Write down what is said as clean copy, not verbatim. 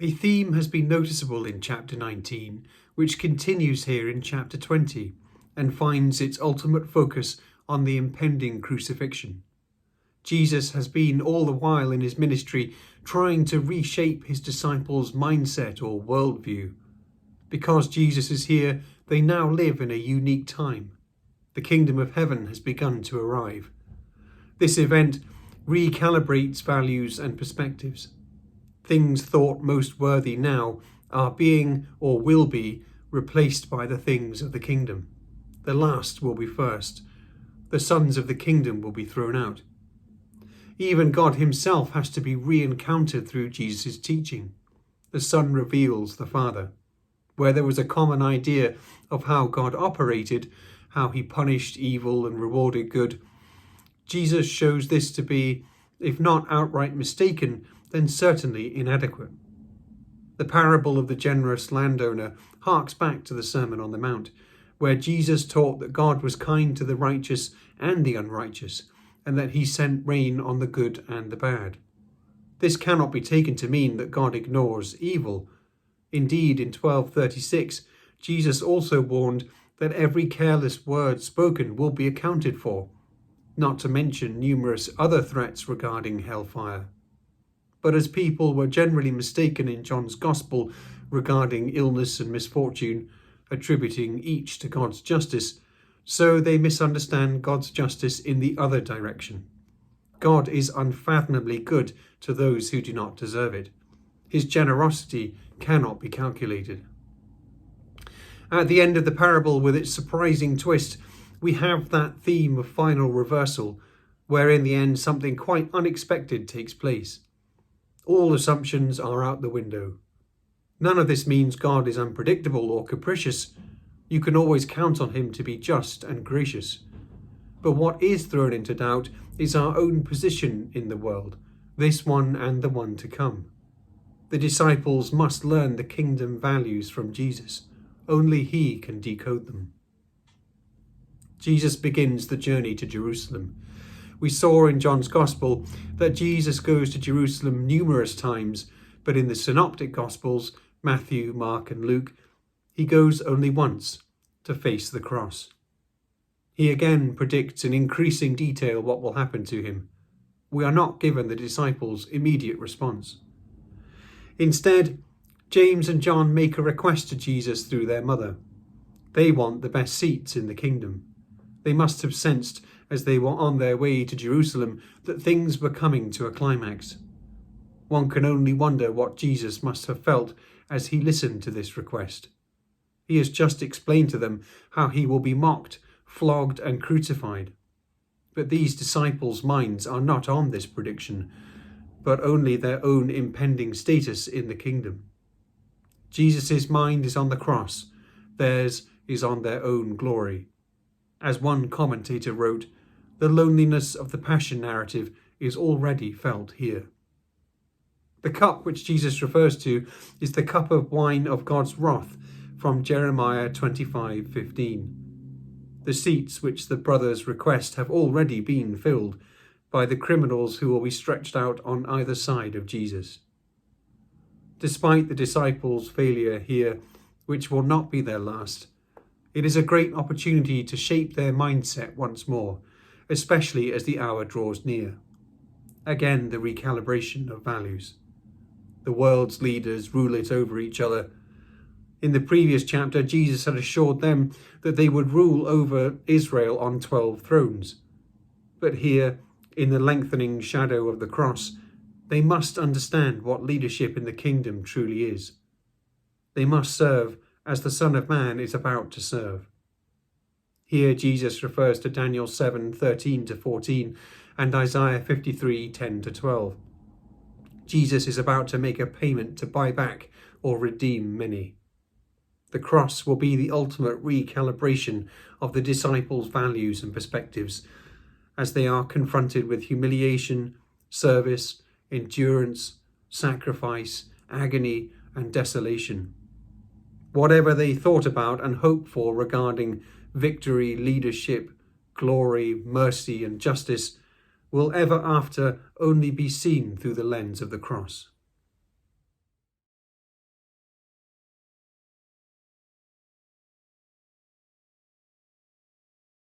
A theme has been noticeable in chapter 19, which continues here in chapter 20 and finds its ultimate focus on the impending crucifixion. Jesus has been all the while in his ministry trying to reshape his disciples' mindset or worldview. Because Jesus is here, they now live in a unique time. The kingdom of heaven has begun to arrive. This event recalibrates values and perspectives. Things thought most worthy now are being or will be replaced by the things of the kingdom. The last will be first. The sons of the kingdom will be thrown out. Even God himself has to be re-encountered through Jesus' teaching. The Son reveals the Father. Where there was a common idea of how God operated, how he punished evil and rewarded good, Jesus shows this to be, if not outright mistaken, then certainly inadequate. The parable of the generous landowner harks back to the Sermon on the Mount, where Jesus taught that God was kind to the righteous and the unrighteous, and that he sent rain on the good and the bad. This cannot be taken to mean that God ignores evil. Indeed, in 12:36, Jesus also warned that every careless word spoken will be accounted for, not to mention numerous other threats regarding hellfire. But as people were generally mistaken in John's Gospel regarding illness and misfortune, attributing each to God's justice, so they misunderstand God's justice in the other direction. God is unfathomably good to those who do not deserve it. His generosity cannot be calculated. At the end of the parable, with its surprising twist, we have that theme of final reversal, where in the end something quite unexpected takes place. All assumptions are out the window. None of this means God is unpredictable or capricious. You can always count on him to be just and gracious. But what is thrown into doubt is our own position in the world, this one and the one to come. The disciples must learn the kingdom values from Jesus. Only he can decode them. Jesus begins the journey to Jerusalem. We saw in John's Gospel that Jesus goes to Jerusalem numerous times, but in the Synoptic Gospels, Matthew, Mark and Luke, he goes only once, to face the cross. He again predicts in increasing detail what will happen to him. We are not given the disciples' immediate response. Instead, James and John make a request to Jesus through their mother. They want the best seats in the kingdom. They must have sensed, as they were on their way to Jerusalem, that things were coming to a climax. One can only wonder what Jesus must have felt as he listened to this request. He has just explained to them how he will be mocked, flogged and crucified. But these disciples' minds are not on this prediction, but only their own impending status in the kingdom. Jesus' mind is on the cross, theirs is on their own glory. As one commentator wrote, the loneliness of the Passion narrative is already felt here. The cup which Jesus refers to is the cup of wine of God's wrath from Jeremiah 25:15. The seats which the brothers request have already been filled by the criminals who will be stretched out on either side of Jesus. Despite the disciples' failure here, which will not be their last, it is a great opportunity to shape their mindset once more, especially as the hour draws near. Again, the recalibration of values. The world's leaders rule it over each other. In the previous chapter, Jesus had assured them that they would rule over Israel on 12 thrones. But here, in the lengthening shadow of the cross, they must understand what leadership in the kingdom truly is. They must serve as the Son of Man is about to serve. Here Jesus refers to Daniel 7:13-14 and Isaiah 53:10-12. Jesus is about to make a payment to buy back or redeem many. The cross will be the ultimate recalibration of the disciples' values and perspectives as they are confronted with humiliation, service, endurance, sacrifice, agony, and desolation. Whatever they thought about and hoped for regarding victory, leadership, glory, mercy, and justice will ever after only be seen through the lens of the cross.